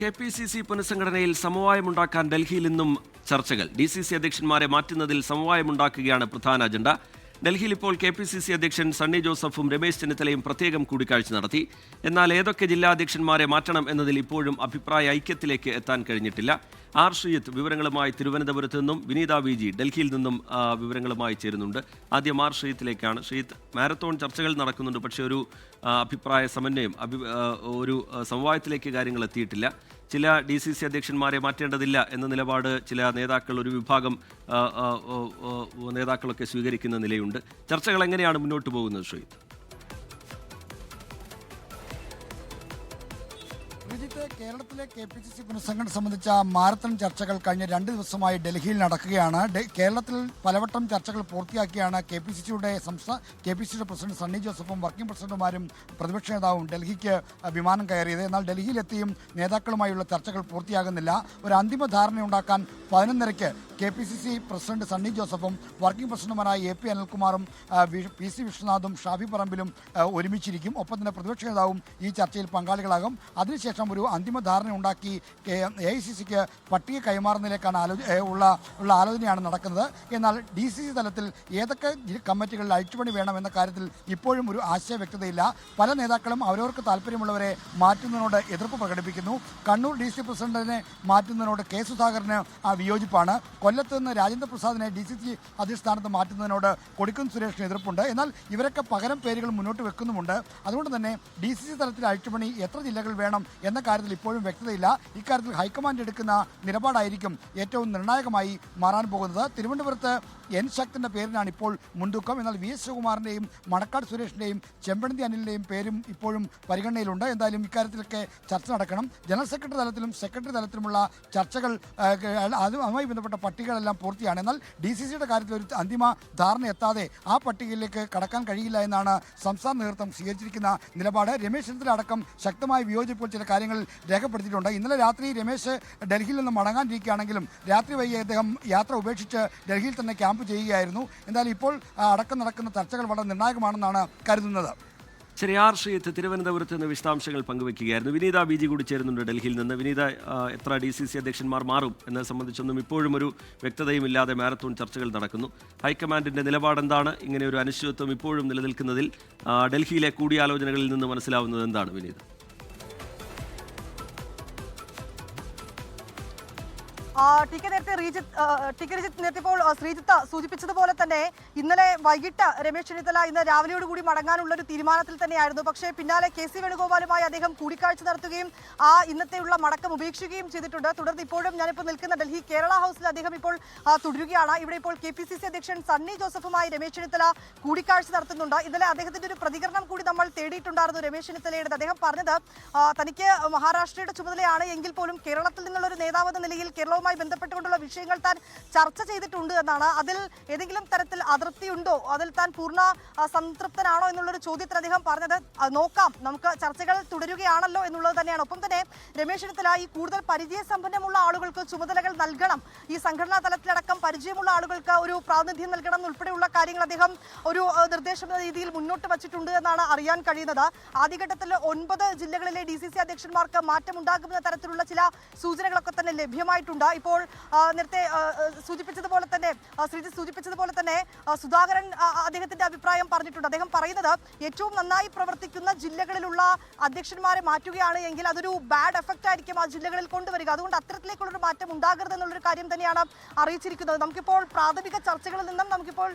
KPCC പുനഃസംഘടനയിൽ സമവായമുണ്ടാക്കാൻ ഡൽഹിയിൽ നിന്നും ചർച്ചകൾ. DCC അധ്യക്ഷന്മാരെ മാറ്റുന്നതിൽ സമവായമുണ്ടാക്കുകയാണ് പ്രധാന അജണ്ട. ഡൽഹിയിൽ ഇപ്പോൾ KPCC അധ്യക്ഷൻ സണ്ണി ജോസഫും രമേശ് ചെന്നിത്തലയും പ്രത്യേകം കൂടിക്കാഴ്ച നടത്തി. എന്നാൽ ഏതൊക്കെ ജില്ലാ അധ്യക്ഷന്മാരെ മാറ്റണം എന്നതിൽ ഇപ്പോഴും അഭിപ്രായ ഐക്യത്തിലേക്ക് എത്താൻ കഴിഞ്ഞിട്ടില്ല. ആർ ശ്രീജിത്ത് വിവരങ്ങളുമായി തിരുവനന്തപുരത്ത് നിന്നും, വിനീത VG ഡൽഹിയിൽ നിന്നും വിവരങ്ങളുമായി ചേരുന്നുണ്ട്. ആദ്യം ആർ ശ്രീജിത്തിലേക്കാണ്. ശ്രീജിത്ത്, മാരത്തോൺ ചർച്ചകൾ നടക്കുന്നുണ്ട്, പക്ഷേ ഒരു അഭിപ്രായ സമന്വയം, ഒരു സമവായത്തിലേക്ക് കാര്യങ്ങൾ എത്തിയിട്ടില്ല. ചില DCC അധ്യക്ഷന്മാരെ മാറ്റേണ്ടതില്ല എന്ന നിലപാട് ചില നേതാക്കൾ, ഒരു വിഭാഗം നേതാക്കളൊക്കെ സ്വീകരിക്കുന്ന നിലയുണ്ട്. ചർച്ചകൾ എങ്ങനെയാണ് മുന്നോട്ട് പോകുന്നത് ശ്രീജിത്ത്? കേരളത്തിലെ KPCC പുനഃസംഘടന സംബന്ധിച്ച മാരത്തൺ ചർച്ചകൾ കഴിഞ്ഞ 2 ദിവസമായി ഡൽഹിയിൽ നടക്കുകയാണ്. കേരളത്തിൽ പലവട്ടം ചർച്ചകൾ പൂർത്തിയാക്കിയാണ് KPCCയുടെ പ്രസിഡന്റ് സണ്ണി ജോസഫും വർക്കിംഗ് പ്രസിഡന്റുമാരും പ്രതിപക്ഷ നേതാവും ഡൽഹിക്ക് വിമാനം കയറിയത്. എന്നാൽ ഡൽഹിയിലെത്തിയും നേതാക്കളുമായുള്ള ചർച്ചകൾ പൂർത്തിയാകുന്നില്ല. ഒരു അന്തിമ ധാരണയുണ്ടാക്കാൻ 11:30 KPCC പ്രസിഡന്റ് സണ്ണി ജോസഫും വർക്കിംഗ് പ്രസിഡന്റുമാരായ AP അനിൽകുമാറും PC വിശ്വനാഥും ഷാഫി പറമ്പിലും ഒരുമിച്ചിരിക്കും. ഒപ്പം തന്നെ പ്രതിപക്ഷ നേതാവും ഈ ചർച്ചയിൽ പങ്കാളികളാകും. അതിനുശേഷം ഒരു അന്തിമ ധാരണ ഉണ്ടാക്കി AICCക്ക് പട്ടിക കൈമാറുന്നതിലേക്കാണ് ആലോചനയാണ് നടക്കുന്നത്. എന്നാൽ DCC തലത്തിൽ ഏതൊക്കെ കമ്മിറ്റികളിൽ അഴിച്ചുപണി വേണമെന്ന കാര്യത്തിൽ ഇപ്പോഴും ഒരു ആശയ വ്യക്തതയില്ല. പല നേതാക്കളും അവരവർക്ക് താല്പര്യമുള്ളവരെ മാറ്റുന്നതിനോട് എതിർപ്പ് പ്രകടിപ്പിക്കുന്നു. കണ്ണൂർ DC പ്രസിഡന്റിനെ മാറ്റുന്നതിനോട് K സുധാകരന് വിയോജിപ്പാണ്. കൊല്ലത്ത് നിന്ന് രാജേന്ദ്ര പ്രസാദിനെ DCC അധിഷ്ഠാനത്ത് മാറ്റുന്നതിനോട് കൊടിക്കുന്നിൽ സുരേഷിന് എതിർപ്പുണ്ട്. എന്നാൽ ഇവരൊക്കെ പകരം പേരുകൾ മുന്നോട്ട് വെക്കുന്നുമുണ്ട്. അതുകൊണ്ട് തന്നെ DCC തലത്തിൽ അഴിച്ചുപണി എത്ര ജില്ലകൾ വേണം എന്ന കാര്യത്തിൽ ഇപ്പോഴും വ്യക്തതയില്ല. ഇക്കാര്യത്തിൽ ഹൈക്കമാൻഡ് എടുക്കുന്ന നിലപാടായിരിക്കും ഏറ്റവും നിർണായകമായി മാറാൻ പോകുന്നത്. തിരുവനന്തപുരത്ത് N ശക്തിൻ്റെ പേരിനാണ് ഇപ്പോൾ മുൻതൂക്കം. എന്നാൽ VS ശിവകുമാറിൻ്റെയും മണക്കാട് സുരേഷിൻ്റെയും ചെമ്പഴന്തി അനിലിൻ്റെയും പേരും ഇപ്പോഴും പരിഗണനയിലുണ്ട്. എന്തായാലും ഇക്കാര്യത്തിലൊക്കെ ചർച്ച നടക്കണം. ജനറൽ സെക്രട്ടറി തലത്തിലും സെക്രട്ടറി തലത്തിലുമുള്ള ചർച്ചകൾ, അതുമായി ബന്ധപ്പെട്ട പട്ടികകളെല്ലാം പൂർത്തിയാണ്. എന്നാൽ DCCയുടെ കാര്യത്തിൽ ഒരു അന്തിമ ധാരണ എത്താതെ ആ പട്ടികയിലേക്ക് കടക്കാൻ കഴിയില്ല എന്നാണ് സംസ്ഥാന നേതൃത്വം സ്വീകരിച്ചിരിക്കുന്ന നിലപാട്. രമേശ് ചെന്നിത്തല അടക്കം ശക്തമായ വിയോജിപ്പോൾ ചില കാര്യങ്ങൾ രേഖപ്പെടുത്തിയിട്ടുണ്ട്. ഇന്നലെ രാത്രി രമേശ് ഡൽഹിയിൽ നിന്ന് മടങ്ങാനിരിക്കുകയാണെങ്കിലും രാത്രി വൈകി അദ്ദേഹം യാത്ര ഉപേക്ഷിച്ച് ഡൽഹിയിൽ തന്നെ ക്യാമ്പ് ചെയ്യുകയായിരുന്നു. എന്തായാലും ഇപ്പോൾ അടക്കം നടക്കുന്ന ചർച്ചകൾ വളരെ നിർണായകമാണെന്നാണ് കരുതുന്നത്. ശരി, ആർ ശ്രീജിത്ത് തിരുവനന്തപുരത്ത് നിന്ന് വിശദാംശങ്ങൾ പങ്കുവയ്ക്കുകയായിരുന്നു. വിനീത VG കൂടി ചേരുന്നുണ്ട് ഡൽഹിയിൽ നിന്ന്. വിനീത, എത്ര DCC അധ്യക്ഷന്മാർ മാറും എന്നത് സംബന്ധിച്ചൊന്നും ഇപ്പോഴും ഒരു വ്യക്തതയുമില്ലാതെ മാരത്തോൺ ചർച്ചകൾ നടക്കുന്നു. ഹൈക്കമാൻഡിൻ്റെ നിലപാടെന്താണ്? ഇങ്ങനെ ഒരു അനിശ്ചിതത്വം ഇപ്പോഴും നിലനിൽക്കുന്നതിൽ ഡൽഹിയിലെ കൂടിയാലോചനകളിൽ നിന്ന് മനസ്സിലാവുന്നത് എന്താണ് വിനീത? നേരത്തെ ശ്രീജിത്ത് സൂചിപ്പിച്ചതുപോലെ തന്നെ ഇന്നലെ വൈകിട്ട് രമേശ് ചെന്നിത്തല ഇന്ന് രാവിലെയോടുകൂടി മടങ്ങാനുള്ള ഒരു തീരുമാനത്തിൽ തന്നെയായിരുന്നു. പക്ഷേ പിന്നാലെ KC വേണുഗോപാലുമായി അദ്ദേഹം കൂടിക്കാഴ്ച നടത്തുകയും ഇന്നത്തെയുള്ള മടക്കം ഉപേക്ഷിക്കുകയും ചെയ്തിട്ടുണ്ട്. തുടർന്ന് ഇപ്പോഴും ഞാനിപ്പോൾ നിൽക്കുന്ന ഡൽഹി കേരള ഹൗസിൽ അദ്ദേഹം ഇപ്പോൾ തുടരുകയാണ്. ഇവിടെ ഇപ്പോൾ KPCC അധ്യക്ഷൻ സണ്ണി ജോസഫുമായി രമേശ് ചെന്നിത്തല കൂടിക്കാഴ്ച നടത്തുന്നുണ്ട്. ഇന്നലെ അദ്ദേഹത്തിന്റെ ഒരു പ്രതികരണം കൂടി നമ്മൾ തേടിയിട്ടുണ്ടായിരുന്നു രമേശ് ചെന്നിത്തലയുടെ. അദ്ദേഹം പറഞ്ഞത് തനിക്ക് മഹാരാഷ്ട്രയുടെ ചുമതലയാണ് എങ്കിൽ പോലും കേരളത്തിൽ നിന്നുള്ള ഒരു നേതാവ് എന്ന നിലയിൽ കേരളവുമായി ബന്ധപ്പെട്ടുകൊണ്ടുള്ള വിഷയങ്ങൾ താൻ ചർച്ച ചെയ്തിട്ടുണ്ട് എന്നാണ്. അതിൽ ഏതെങ്കിലും തരത്തിൽ അതൃപ്തിയുണ്ടോ, അതിൽ താൻ പൂർണ്ണ സംതൃപ്തനാണോ എന്നുള്ളൊരു ചോദ്യത്തിന് അദ്ദേഹം പറഞ്ഞത് നോക്കാം, നമുക്ക് ചർച്ചകൾ തുടരുകയാണല്ലോ എന്നുള്ളത് തന്നെയാണ്. ഒപ്പം തന്നെ രമേശ് ചെന്നിത്തല ഈ കൂടുതൽ പരിചയസമ്പന്നമുള്ള ആളുകൾക്ക് ചുമതലകൾ നൽകണം, ഈ സംഘടനാ തലത്തിലടക്കം പരിചയമുള്ള ആളുകൾക്ക് ഒരു പ്രാതിനിധ്യം നൽകണം എന്നുൾപ്പെടെയുള്ള കാര്യങ്ങൾ അദ്ദേഹം ഒരു നിർദ്ദേശം എന്ന രീതിയിൽ മുന്നോട്ട് വച്ചിട്ടുണ്ട് എന്നാണ് അറിയാൻ കഴിയുന്നത്. ആദ്യഘട്ടത്തിൽ 9 ജില്ലകളിലെ DCC അധ്യക്ഷന്മാർക്ക് മാറ്റമുണ്ടാകുന്ന തരത്തിലുള്ള ചില സൂചനകളൊക്കെ തന്നെ ലഭ്യമായിട്ടുണ്ട്. ഇപ്പോൾ നേരത്തെ സൂചിപ്പിച്ചതുപോലെ തന്നെ സുധാകരൻ അദ്ദേഹത്തിന്റെ അഭിപ്രായം പറഞ്ഞിട്ടുണ്ട്. അദ്ദേഹം പറയുന്നത് ഏറ്റവും നന്നായി പ്രവർത്തിക്കുന്ന ജില്ലകളിലുള്ള അധ്യക്ഷന്മാരെ മാറ്റുകയാണ് എങ്കിൽ അതൊരു ബാഡ് എഫക്റ്റ് ആയിരിക്കും ആ ജില്ലകളിൽ കൊണ്ടുവരിക. അതുകൊണ്ട് അത്തരത്തിലേക്കുള്ളൊരു മാറ്റം ഉണ്ടാകരുത് എന്നുള്ളൊരു കാര്യം തന്നെയാണ് അറിയിച്ചിരിക്കുന്നത്. നമുക്കിപ്പോൾ പ്രാഥമിക ചർച്ചകളിൽ നിന്നും നമുക്കിപ്പോൾ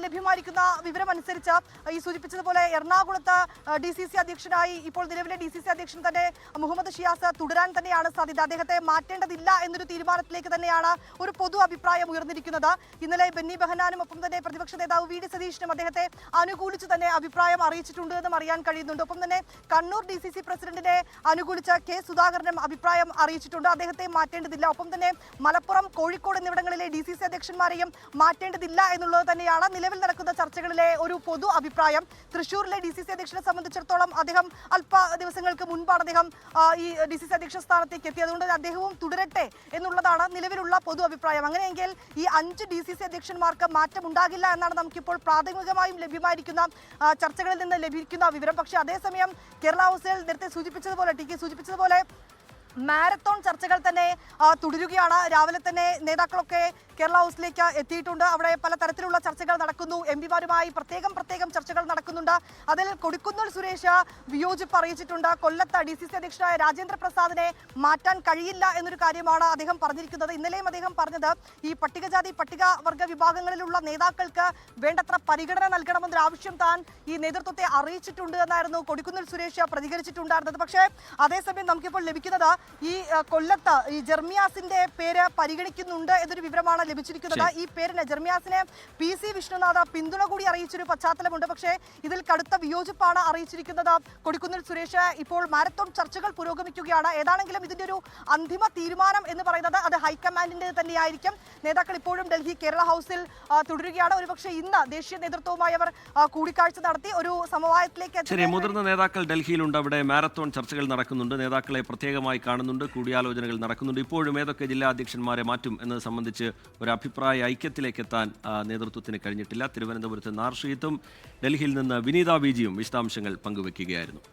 ലഭ്യമായിരിക്കുന്ന വിവരം അനുസരിച്ച് ഈ സൂചിപ്പിച്ചതുപോലെ എറണാകുളത്ത് DCC അധ്യക്ഷനായി ഇപ്പോൾ നിലവിലെ DCC അധ്യക്ഷൻ തന്നെ മുഹമ്മദ് ഷിയാസ് തുടരാൻ തന്നെയാണ് സാധ്യത. അദ്ദേഹത്തെ മാറ്റേണ്ടതില്ല എന്നൊരു തീരുമാനത്തിലേക്ക് തന്നെയാണ് ഒരു പൊതു അഭിപ്രായം ഉയർന്നിരിക്കുന്നത്. ഇന്നലെ ബെന്നി ബെഹനാനും ഒപ്പം തന്നെ പ്രതിപക്ഷ നേതാവ് VD സതീശനും അദ്ദേഹത്തെ അനുകൂലിച്ച് തന്നെ അഭിപ്രായം അറിയിച്ചിട്ടുണ്ട് എന്നും അറിയാൻ കഴിയുന്നുണ്ട്. ഒപ്പം തന്നെ കണ്ണൂർ DCC പ്രസിഡന്റിനെ അനുകൂലിച്ച് K സുധാകരനും അഭിപ്രായം അറിയിച്ചിട്ടുണ്ട്, അദ്ദേഹത്തെ മാറ്റേണ്ടതില്ല. ഒപ്പം തന്നെ മലപ്പുറം, കോഴിക്കോട് എന്നിവിടങ്ങളിലെ DCC അധ്യക്ഷന്മാരെയും മാറ്റേണ്ടതില്ല എന്നുള്ളത് തന്നെയാണ് നിലവിൽ നടക്കുന്ന ചർച്ചകളിലെ ഒരു പൊതു അഭിപ്രായം. തൃശ്ശൂരിലെ DCC അധ്യക്ഷനെ സംബന്ധിച്ചിടത്തോളം അദ്ദേഹം അല്പ ദിവസങ്ങൾക്ക് മുൻപാണ് അദ്ദേഹം ഈ DCC അധ്യക്ഷ സ്ഥാനത്തേക്ക് എത്തി. അതുകൊണ്ട് അദ്ദേഹവും തുടരട്ടെ എന്നുള്ളതാണ് നിലവിലുള്ള പൊതു അഭിപ്രായം. അങ്ങനെയെങ്കിൽ ഈ 5 DCC അധ്യക്ഷന്മാർക്ക് മാറ്റമുണ്ടാകില്ല എന്നാണ് നമുക്കിപ്പോൾ പ്രാഥമികമായും ലഭ്യമായിരിക്കുന്ന ചർച്ചകളിൽ നിന്ന് ലഭിക്കുന്ന വിവരം. പക്ഷേ അതേസമയം കേരള ഹൗസിൽ നേരത്തെ സൂചിപ്പിച്ചതുപോലെ മാരത്തോൺ ചർച്ചകൾ തന്നെ തുടരുകയാണ്. രാവിലെ തന്നെ നേതാക്കളൊക്കെ കേരള ഹൗസിലേക്ക് എത്തിയിട്ടുണ്ട്. അവിടെ പലതരത്തിലുള്ള ചർച്ചകൾ നടക്കുന്നു. എം പിമാരുമായി പ്രത്യേകം ചർച്ചകൾ നടക്കുന്നുണ്ട്. അതിൽ കൊടിക്കുന്നിൽ സുരേഷ് വിയോജിപ്പ് അറിയിച്ചിട്ടുണ്ട്. കൊല്ലത്ത് DCC അധ്യക്ഷനായ രാജേന്ദ്ര പ്രസാദിനെ മാറ്റാൻ കഴിയില്ല എന്നൊരു കാര്യമാണ് അദ്ദേഹം പറഞ്ഞിരിക്കുന്നത്. ഇന്നലെയും അദ്ദേഹം പറഞ്ഞത് ഈ പട്ടികജാതി പട്ടികവർഗ വിഭാഗങ്ങളിലുള്ള നേതാക്കൾക്ക് വേണ്ടത്ര പരിഗണന നൽകണമെന്നൊരു ആവശ്യം താൻ ഈ നേതൃത്വത്തെ അറിയിച്ചിട്ടുണ്ട് എന്നായിരുന്നു കൊടിക്കുന്നിൽ സുരേഷ് പ്രതികരിച്ചിട്ടുണ്ടായിരുന്നത്. പക്ഷേ അതേസമയം നമുക്കിപ്പോൾ ലഭിക്കുന്നത് ഈ കൊല്ലത്ത് ഈ ജെർമിയാസിന്റെ പേര് പരിഗണിക്കുന്നുണ്ട് എന്നൊരു വിവരമാണ് ലഭിച്ചിരിക്കുന്നത്. ഈ പേരിന് ജെർമിയാസിനെ PC വിഷ്ണുനാഥ് പിന്തുണ കൂടി അറിയിച്ചൊരു പശ്ചാത്തലമുണ്ട്. പക്ഷേ ഇതിൽ കടുത്ത വിയോജിപ്പാണ് അറിയിച്ചിരിക്കുന്നത് കൊടിക്കുന്നിൽ സുരേഷ്. ഇപ്പോൾ മാരത്തോൺ ചർച്ചകൾ പുരോഗമിക്കുകയാണ്. ഏതാണെങ്കിലും ഇതിന്റെ ഒരു അന്തിമ തീരുമാനം എന്ന് പറയുന്നത് അത് ഹൈക്കമാൻഡിന്റെ തന്നെയായിരിക്കും. നേതാക്കൾ ഇപ്പോഴും ഡൽഹി കേരള ഹൗസിൽ തുടരുകയാണ്. ഒരുപക്ഷെ ഇന്ന് ദേശീയ നേതൃത്വവുമായി അവർ കൂടിക്കാഴ്ച നടത്തി ഒരു സമവായത്തിലേക്ക്. ശരി, മുതിർന്ന നേതാക്കൾ ഡൽഹിയിലുണ്ട്. അവിടെ മാരത്തോൺ ചർച്ചകൾ നടക്കുന്നുണ്ട്. നേതാക്കളെ പ്രത്യേകമായി കാണുന്നുണ്ട്. കൂടിയാലോചനകൾ നടക്കുന്നുണ്ട്. ഇപ്പോഴും ഏതൊക്കെ ജില്ലാ അധ്യക്ഷന്മാരെ മാറ്റും എന്നത് സംബന്ധിച്ച് ഒരു അഭിപ്രായ ഐക്യത്തിലേക്ക് എത്താൻ നേതൃത്വത്തിന് കഴിഞ്ഞിട്ടില്ല. തിരുവനന്തപുരത്ത് നാർഷീത്തും ഡൽഹിയിൽ നിന്ന് വിനീത ബിജിയും വിശദാംശങ്ങൾ പങ്കുവയ്ക്കുകയായിരുന്നു.